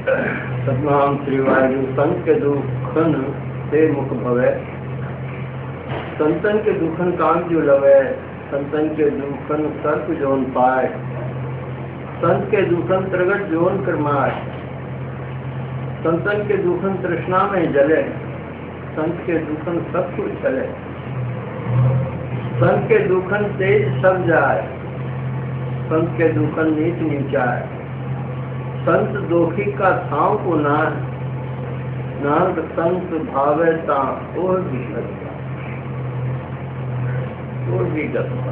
सतनाम श्री वायु संत के दुखन से मुख भवे, संतन के दुखन काम जो लवे, संतन के दुखन सर्प जोन पाए, संत के दुखन प्रगट जोन करमाए, संतन के दुखन तृष्णा में जले, संत के दुखन सब कुछ चले, संत के दुखन तेज सब जाए, संत के दुखन नीच नीचाए, संत दोखी का थाव को नानक संत भावे ता और भी गत्ता, और भी गत्ता।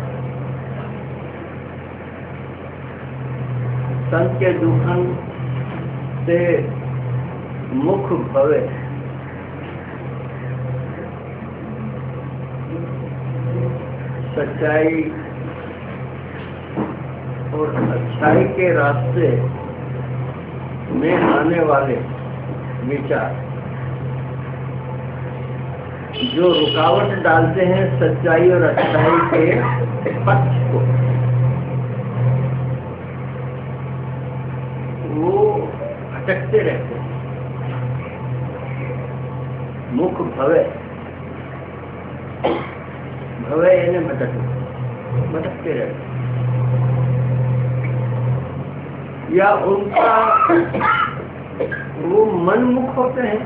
संत के दुखन से मुख भवे, सच्चाई और अच्छाई के रास्ते में आने वाले विचार जो रुकावट डालते हैं सच्चाई और अच्छाई के पक्ष को, वो भटकते रहते हैं। मुख भवे, भवे यानी भटकते रहते हैं, या उनका वो मनमुख होते हैं,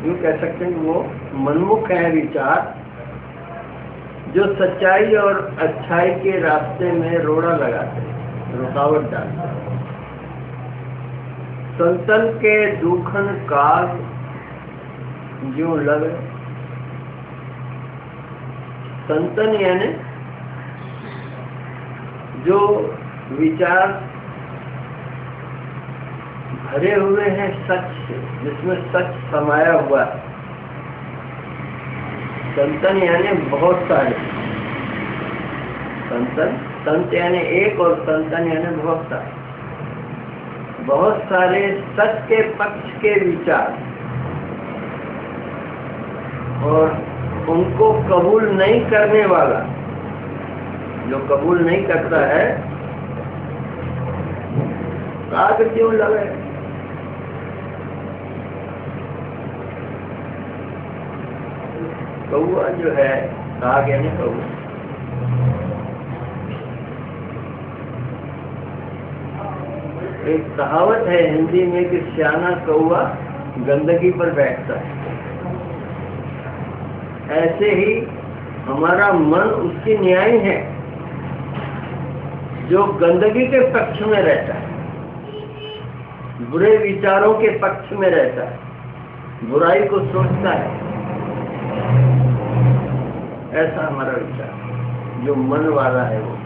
यूँ कह सकते हैं कि वो मनमुख है विचार जो सच्चाई और अच्छाई के रास्ते में रोड़ा लगाते हैं, रुकावट डालते हैं। संतन के दुखन काल जो लगे, संतन यानी जो विचार भरे हुए हैं सच से, जिसमें सच समाया हुआ है। संतन यानी बहुत सारे, संतन, संत यानी एक और संतन यानी बहुत सारे, बहुत सारे सच के पक्ष के विचार और उनको कबूल नहीं करने वाला, जो कबूल नहीं करता है काग क्यों लगे। कौआ जो है, काग यानी कौआ, एक कहावत है हिंदी में कि सियाना कौआ गंदगी पर बैठता है। ऐसे ही हमारा मन उसकी न्याय है जो गंदगी के पक्ष में रहता है, बुरे विचारों के पक्ष में रहता है, बुराई को सोचता है। ऐसा हमारा विचार जो मन वाला है वो।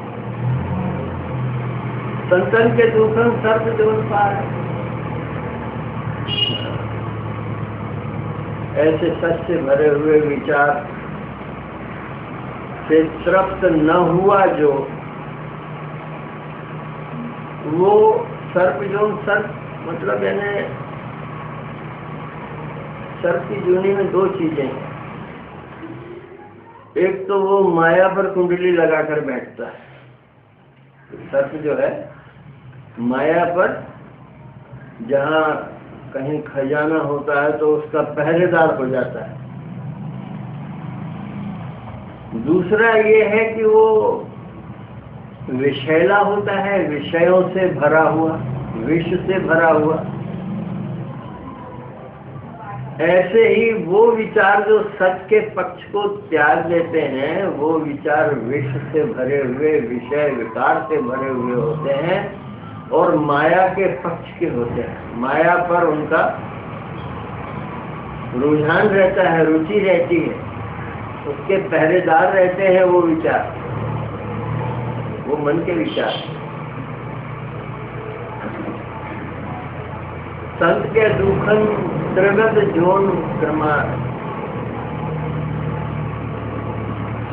संतन के दुखन सर्प जोन पाए, ऐसे सच से भरे हुए विचार से तृप्त न हुआ जो, वो सर्प जोन, सर्प मतलब यानी सर्प की जूनी में दो चीजें हैं। एक तो वो माया पर कुंडली लगाकर बैठता है, सर्प जो है माया पर, जहाँ कहीं खजाना होता है तो उसका पहरेदार हो जाता है। दूसरा ये है कि वो विषैला होता है, विषयों से भरा हुआ, विष से भरा हुआ। ऐसे ही वो विचार जो सच के पक्ष को त्याग देते हैं, वो विचार विष से भरे हुए, विषय विकार से भरे हुए होते हैं और माया के पक्ष के होते हैं। माया पर उनका रुझान रहता है, रुचि रहती है, उसके पहरेदार रहते हैं वो विचार, वो मन के विचार। संत के दुखन त्रिगत जोन क्रमार,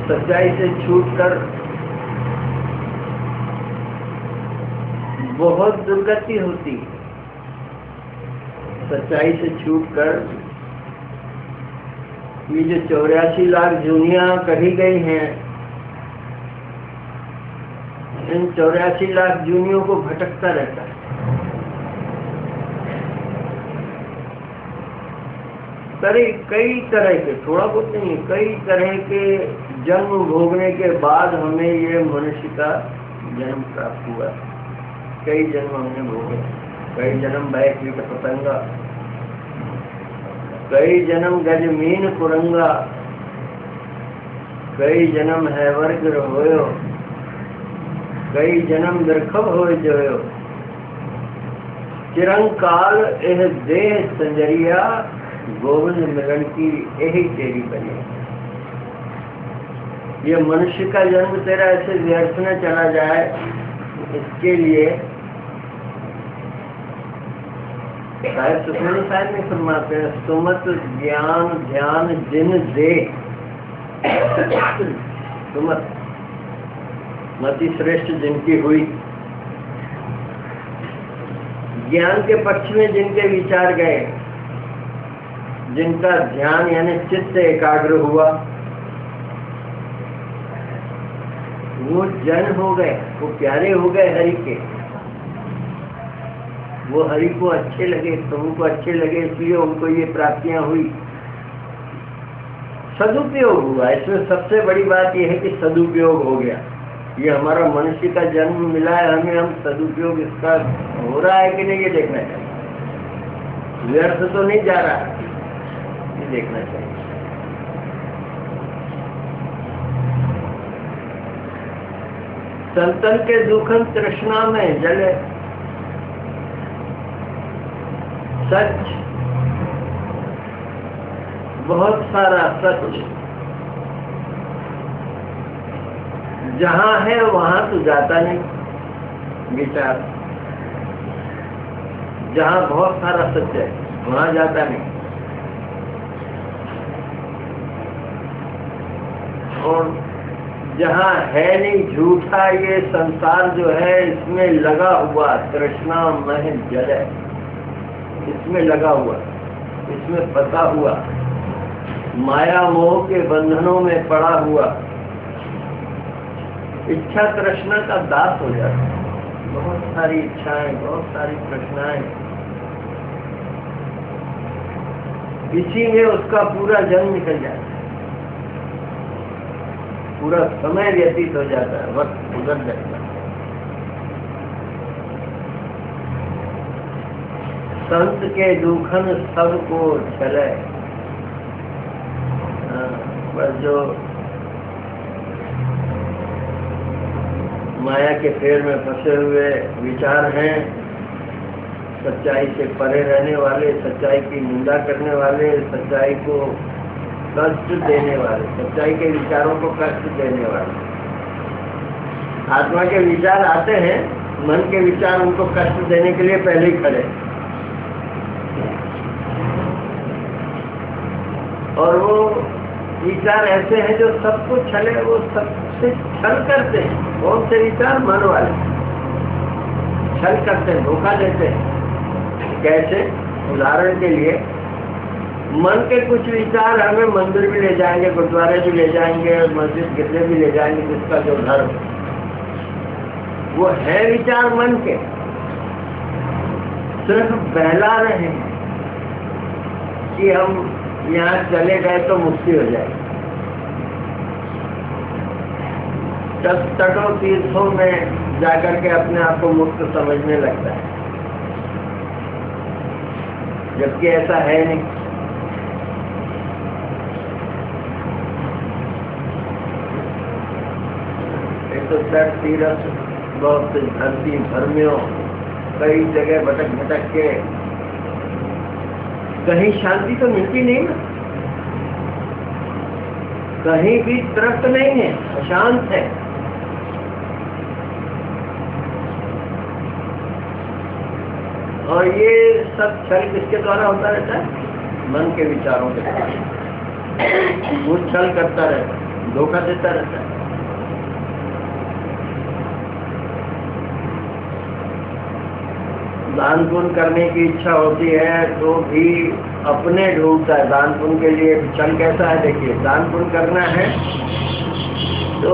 सच्चाई से छूटकर बहुत दुर्गति होती। सच्चाई से छूटकर ये जो 84 लाख जूनियां कही गई हैं, इन 84 लाख जूनियों को भटकता रहता है। कई तरह के, थोड़ा बहुत नहीं, कई तरह के जन्म भोगने के बाद हमें ये मनुष्य का जन्म प्राप्त हुआ। कई जन्म हमने भोगे, कई जन्म बैकुंठ पतंगा, कई जन्म गजमीन कुरंगा, कई जन्म है वर्ग होयो, कई जन्म दरखब हो जोयो, चिरंकाल एह देह संजरिया, गोविंद मिलन की यही तेरी बनी। ये मनुष्य का जन्म तेरा ऐसे व्यर्थ न चला जाए, इसके लिए शायद सुखमनी साहब में फरमाते हैं, सुमत ज्ञान ध्यान जिन दे, सुमत मति श्रेष्ठ जिनकी हुई, ज्ञान के पक्ष में जिनके विचार गए, जिनका ध्यान यानी चित्त एकाग्र हुआ, वो जन हो गए, वो प्यारे हो गए हरि के, वो हरि को अच्छे लगे, तुमको अच्छे लगे, इसलिए उनको ये प्राप्तियां हुई। सदुपयोग हुआ, इसमें सबसे बड़ी बात यह है कि सदुपयोग हो गया। ये हमारा मनुष्य का जन्म मिला है, हमें हम सदुपयोग इसका हो रहा है कि नहीं ये देखना चाहिए। व्यर्थ तो नहीं जा रहा, ये देखना चाहिए। संतन के दुखन तृष्णा में जले, सच, बहुत सारा सच जहां है वहां तो जाता नहीं विचार, जहां बहुत सारा सच है वहां जाता नहीं। और जहां है नहीं झूठा ये संसार जो है, इसमें लगा हुआ तृष्णा मह जल है, इसमें लगा हुआ, इसमें फंसा हुआ, माया मोह के बंधनों में पड़ा हुआ, इच्छा तृष्णा का दास हो जाता है। बहुत सारी इच्छाएं, बहुत सारी तृष्णाएं, इसी में उसका पूरा जन्म निकल जाता है, पूरा समय व्यतीत हो जाता है, वक्त गुजर जाता है। संत के दुखन सबको चले, बस जो माया के फेर में फंसे हुए विचार हैं, सच्चाई से परे रहने वाले, सच्चाई की निंदा करने वाले, सच्चाई को कष्ट देने वाले, सच्चाई के विचारों को कष्ट देने वाले। आत्मा के विचार आते हैं, मन के विचार उनको कष्ट देने के लिए पहले ही खड़े, और वो विचार ऐसे हैं जो सबको छले, वो सबसे छल करते हैं। कौन से विचार? मन वाले छल करते हैं, धोखा देते हैं। कैसे? उदाहरण के लिए, मन के कुछ विचार हमें मंदिर भी ले जाएंगे, गुरुद्वारे भी ले जाएंगे, मस्जिद गिरने भी ले जाएंगे, जिसका जो धर्म, वो है विचार मन के, सिर्फ बहला रहे हैं कि हम यहाँ चले गए तो मुक्ति हो जाएगी। तटों तीर्थों में जाकर के अपने आप को मुक्त समझने लगता है, जबकि ऐसा है नहीं। एक तो तट तीर्थ बहुत धरती भरमियों कई जगह भटक भटक के, कहीं शांति तो मिलती नहीं ना, कहीं भी तृप्त नहीं है, अशांत है। और ये सब छल किसके द्वारा होता रहता है? मन के विचारों के द्वारा। वो छल करता रहता है, धोखा देता रहता है। दान पुण्य करने की इच्छा होती है तो भी अपने ढूंढता है। दान पुण्य के लिए छल कैसा है? देखिए, दान पुण्य करना है तो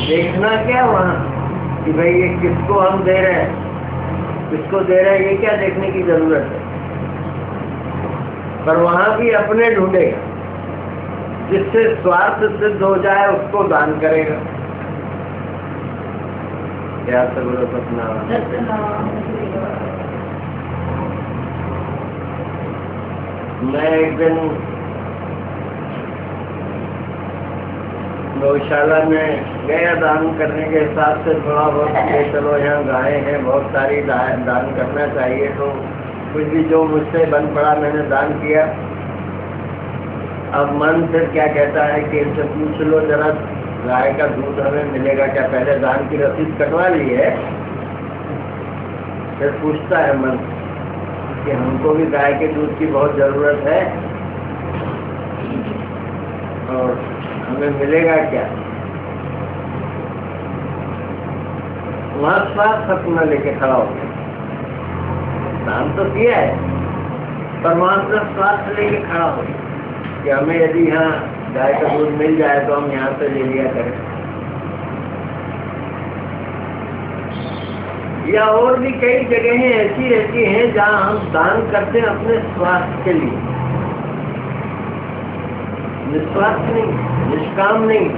देखना क्या वहाँ कि भाई ये किसको हम दे रहे हैं, किसको दे रहे हैं, ये क्या देखने की जरूरत है। पर वहां भी अपने ढूंढेगा, जिससे स्वार्थ सिद्ध हो जाए उसको दान करेगा। क्या बोलो सपना। मैं एक दिन गौशाला में गया दान करने के हिसाब से, थोड़ा बहुत कि चलो यहाँ गायें हैं बहुत सारी, दान करना चाहिए, तो कुछ भी जो मुझसे बन पड़ा मैंने दान किया। अब मन फिर क्या कहता है कि इनसे पूछ लो जरा, गाय का दूध हमें मिलेगा क्या? पहले दान की रसीद कटवा ली है, फिर पूछता है मन कि हमको भी गाय के दूध की बहुत जरूरत है और हमें मिलेगा क्या? वहां स्वास्थ्य अपना लेके खड़ा हो गया। दान तो किया है पर वहां अपना स्वास्थ्य लेके खड़ा हो गया कि हमें यदि यहाँ गाय का दूध मिल जाए तो हम यहाँ से ले लिया करें। या और भी कई जगहें ऐसी रहती हैं जहाँ हम दान करते हैं अपने स्वास्थ्य के लिए, निस्वार्थ नहीं, निष्काम नहीं,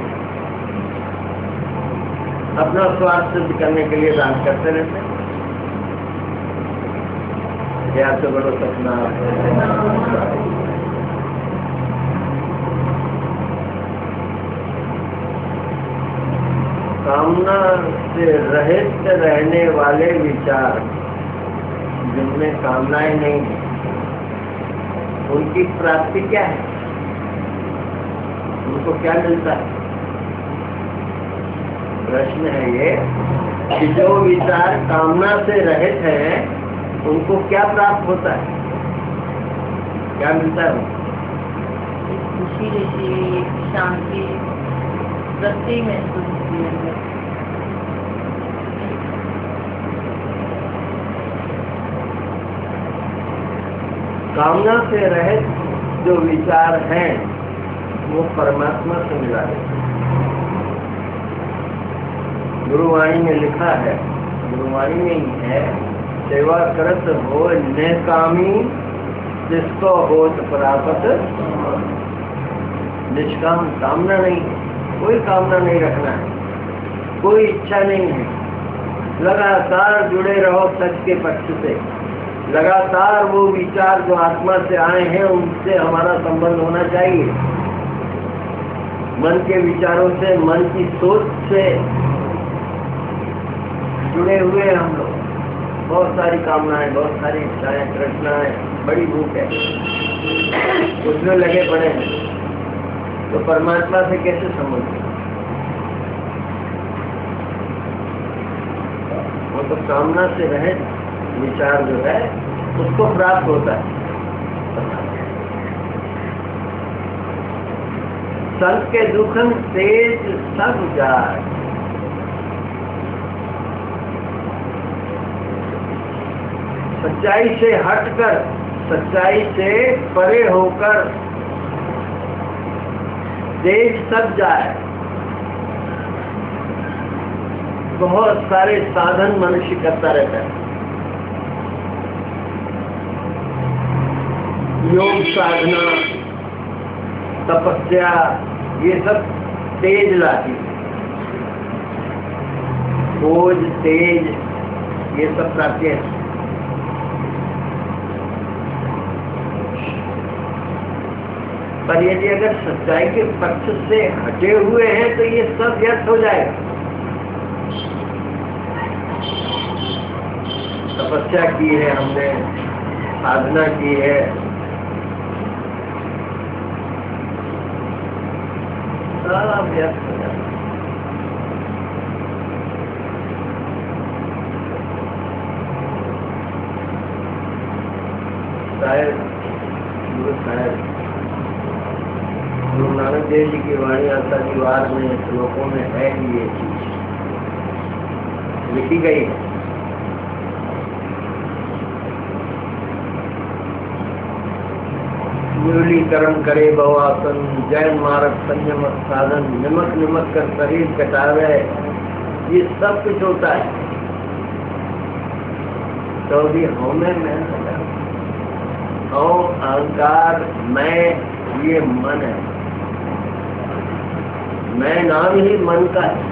अपना स्वार्थ सिद्ध करने के लिए दान करते रहते हैं। क्या तो बड़ो सपना। कामना से रहित रहने वाले विचार, जिनमें कामनाएं नहीं है, उनकी प्राप्ति क्या है? उनको क्या मिलता है? प्रश्न है ये कि जो विचार कामना से रहित हैं उनको क्या प्राप्त होता है, क्या मिलता है? खुशी रहती है, शांति, तृप्ति महसूस होती है। कामना से रहित जो विचार हैं वो परमात्मा से मिला है। गुरुवाणी में लिखा है, गुरुवाणी में ही है, सेवा करत हो निष्कामी जिसको होत प्राप्त। निष्काम, कामना नहीं, कोई कामना नहीं रखना है, कोई इच्छा नहीं है। लगातार जुड़े रहो सच के पक्ष से, लगातार वो विचार जो आत्मा से आए हैं उनसे हमारा संबंध होना चाहिए। मन के विचारों से, मन की सोच से जुड़े हुए हैं हम लोग। बहुत सारी कामनाएं, बहुत सारी इच्छाएं, तृष्णाएं, बड़ी भूख है, उसमें लगे पड़े हैं, तो परमात्मा से कैसे संबंध? वो तो कामना से रहे विचार जो है उसको प्राप्त होता है। संत के दुखन तेज सब जाए, सच्चाई से हटकर, सच्चाई से परे होकर तेज सब जाए। बहुत सारे साधन मनुष्य करता रहता है, योग साधना, तपस्या, ये सब तेज लाती है, खोज, तेज, ये सब प्राप्य है। पर यदि अगर सच्चाई के पक्ष से हटे हुए हैं तो ये सब व्यर्थ हो जाएगा। तपस्या की है हमने, साधना की है, सब व्यर्थ हो जाएगा। शायद गुरु नानक देव जी की वाणी आता दीवार में, श्लोकों में है कि ये चीज लिखी गई है। मुरली कर्म करे बहुआसन, जैन मार्ग संयम साधन, निमक निमक कर शरीर कटावे, ये सब कुछ होता है। तो भी हमें और अहंकार, मैं, ये मन है। मैं नाम ही मन का है।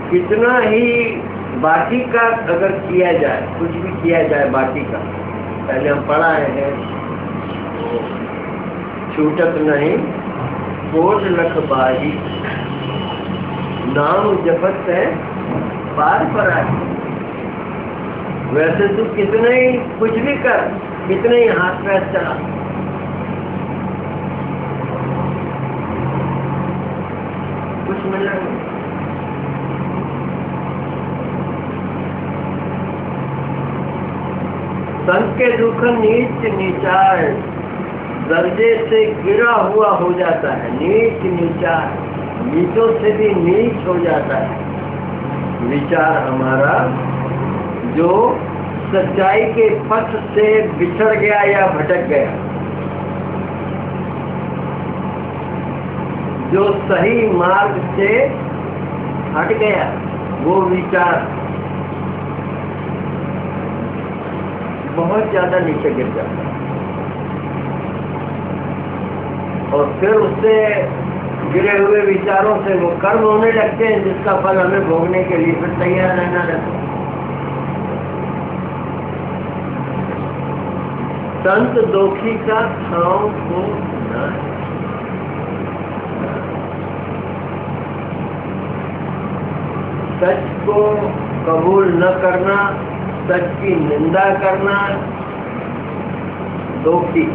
कितना ही बाकी का अगर किया जाए, कुछ भी किया जाए बाकी का, पहले हम पढ़ा है, छूटत नहीं कोट लख बाही, नाम जपत है पार पर आए। वैसे तू कितने ही कुछ भी कर, कितने ही हाथ पैर चला, कुछ मिलना नहीं। संत के दुख नीच नीचार, दर्जे से गिरा हुआ हो जाता है। नीच नीचार, नीचों से भी नीच हो जाता है विचार हमारा, जो सच्चाई के पथ से बिछड़ गया या भटक गया, जो सही मार्ग से हट गया, वो विचार बहुत ज्यादा नीचे गिर जाता है। और फिर उससे गिरे हुए विचारों से वो कर्म होने लगते हैं, जिसका फल हमें भोगने के लिए फिर तैयार रहना रहता है। संत दोखी का ठाव को न है। सच को कबूल न करना, सच की निंदा करना दोखी।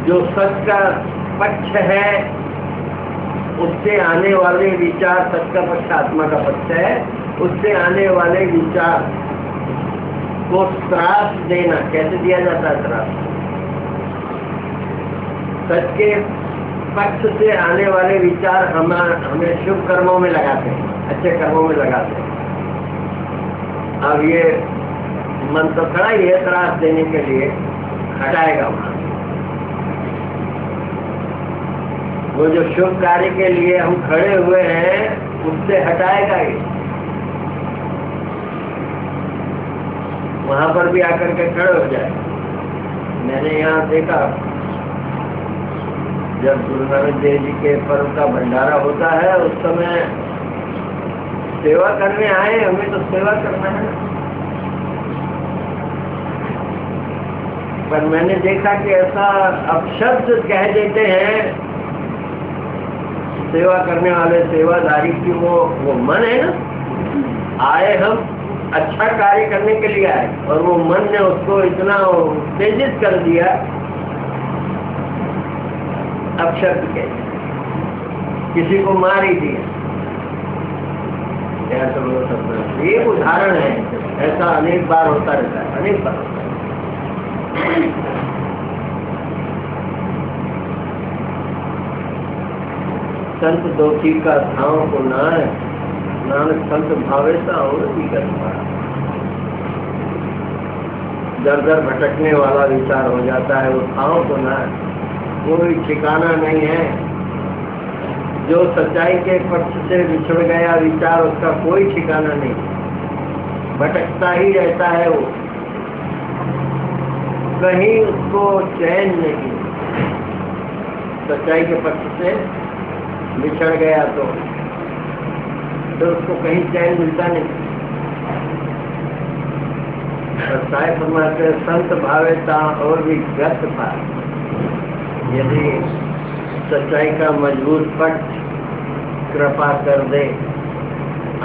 जो सच का पक्ष है, उससे आने वाले विचार, सच का पक्ष आत्मा का पक्ष है, उससे आने वाले विचार को त्रास देना। कैसे दिया जाता है त्रास? सच के पक्ष से आने वाले विचार हमें शुभ कर्मों में लगाते हैं, अच्छे कर्मों में लगाते हैं। अब ये मन तो खड़ा ही है त्रास देने के लिए, हटाएगा वहां। वो जो शुभ कार्य के लिए हम खड़े हुए हैं, उससे हटाएगा ही। वहां पर भी आकर के खड़े हो जाए। मैंने यहाँ देखा, जब गुरु नानक देव जी के पर्व का भंडारा होता है, उस समय सेवा करने आए, हमें तो सेवा करना है। पर मैंने देखा कि ऐसा अपशब्द कह देते हैं सेवा करने वाले सेवादारी की, वो मन है ना, आए हम अच्छा कार्य करने के लिए आए, और वो मन ने उसको इतना उत्तेजित कर दिया, अपशब्द कह किसी को मार ही दिया। ये उदाहरण है, ऐसा अनेक बार होता रहता है, अनेक बार होता है। संत दोखी का ठाव को नाय, नानक संत भावेसा और भी कर पाया। दर दर भटकने वाला विचार हो जाता है, वो ठाव को नाय, कोई ठिकाना नहीं है। जो सच्चाई के पक्ष से बिछड़ गया विचार, उसका कोई ठिकाना नहीं, भटकता ही रहता है वो, कहीं उसको चैन नहीं। सच्चाई के पक्ष से बिछड़ गया तो उसको कहीं चैन मिलता नहीं। साहिब फरमाते संत भावेता और भी व्यर्थ था। यदि सच्चाई का मजबूत पक्ष कृपा कर दे,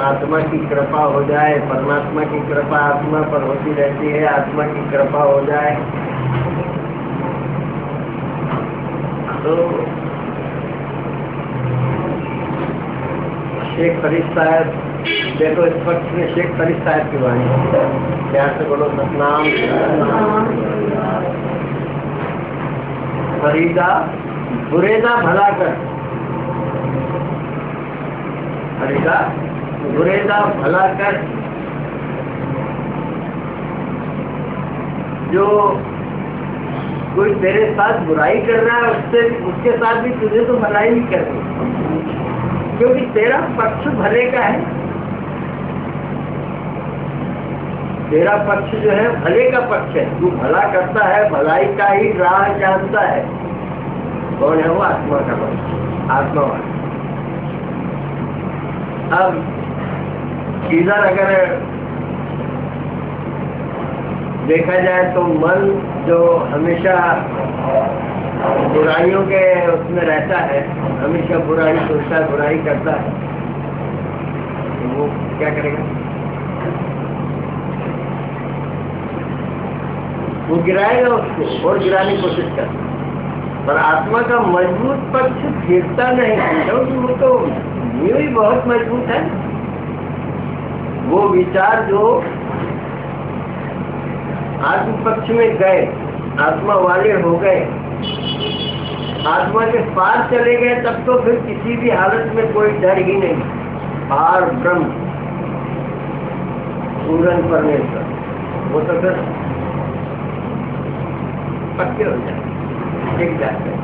आत्मा की कृपा हो जाए, परमात्मा की कृपा आत्मा पर होती रहती है, आत्मा की कृपा हो जाए तो शेख फरीद साहब, देखो इस पक्ष में शेख फरीद साहब की वाणी, प्यार से बोलो सतनाम। फरीदा बुरेदा भला कर, फरीदा बुरेदा भला कर। जो कोई तेरे साथ बुराई कर रहा है, उसके साथ भी तुझे तो भलाई ही करनी, क्योंकि तेरा पक्ष भले का है। तेरा पक्ष जो है भले का पक्ष है, तू भला करता है, भलाई का ही राह जानता है। कौन है वो? आत्मा का पक्ष, आत्मावान। अब इधर अगर देखा जाए तो मन जो हमेशा बुराइयों के उसमें रहता है, हमेशा बुराई सोचता है, बुराई करता है, तो वो क्या करेगा? वो गिराएगा उसको और गिराने की कोशिश करता। पर आत्मा का मजबूत पक्ष गिरता नहीं, क्योंकि वो तो यूं ही बहुत मजबूत है। वो विचार जो आत्म पक्ष में गए, आत्मा वाले हो गए, आत्मा के पार चले गए, तब तो फिर किसी भी हालत में कोई डर ही नहीं। पार ब्रह्म, पूर्ण परमेश्वर, वो तो फिर पक्के हो जाते, टिक जाते।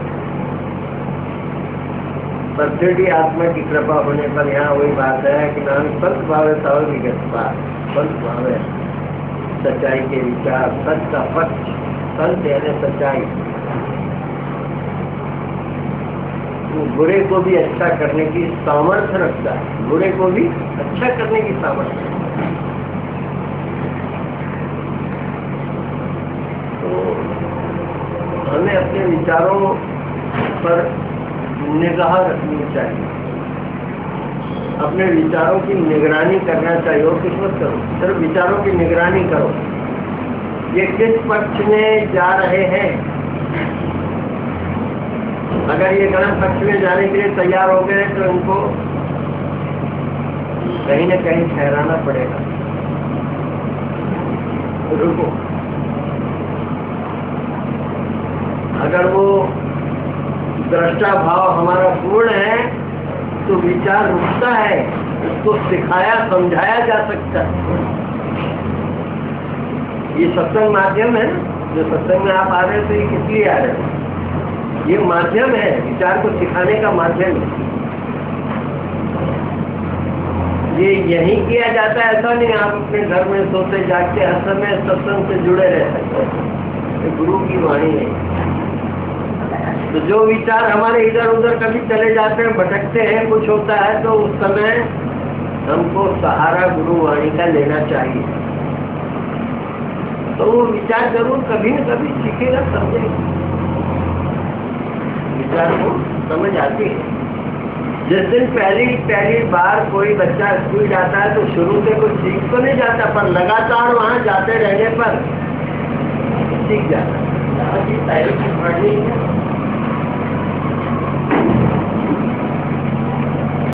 पर फिर भी आत्मा की कृपा होने पर यहाँ वही बात है कि नाम संत भावे तव विगत पार, संत भावे सच्चाई के विचार, सच का पक्ष, संत यानी सच्चाई, वो बुरे को भी अच्छा करने की सामर्थ्य रखता है, बुरे को भी अच्छा करने की सामर्थ्य रखता है। तो हमें अपने विचारों पर निगाह रखनी चाहिए, अपने विचारों की निगरानी करना चाहिए। और कुछ मत करो, सिर्फ विचारों की निगरानी करो, ये किस पक्ष में जा रहे हैं। अगर ये गलत पक्ष में जाने के लिए तैयार हो गए तो इनको कहीं न कहीं ठहराना पड़ेगा, रुको। अगर वो दृष्टा भाव हमारा पूर्ण है तो विचार रुकता है, उसको सिखाया समझाया जा सकता है। ये सत्संग माध्यम है, जो सत्संग में आप आ रहे हो तो ये किस लिए आ रहे हो? ये माध्यम है, विचार को सिखाने का माध्यम है। ये यही किया जाता है, ऐसा नहीं आप अपने घर में सोते जागते हर समय सत्संग से जुड़े रह सकते हैं। ये गुरु की वाणी है। तो जो विचार हमारे इधर उधर कभी चले जाते हैं, भटकते हैं, कुछ होता है, तो उस समय हमको सहारा गुरु वाणी का लेना चाहिए। तो वो विचार जरूर कभी न कभी सीखेगा, समझेगा, विचार को समझ आती है। जिस दिन पहली बार कोई बच्चा स्कूल जाता है तो शुरू से कुछ सीख तो नहीं जाता, पर लगातार वहाँ जाते रहने पर सीख जाता है। पढ़नी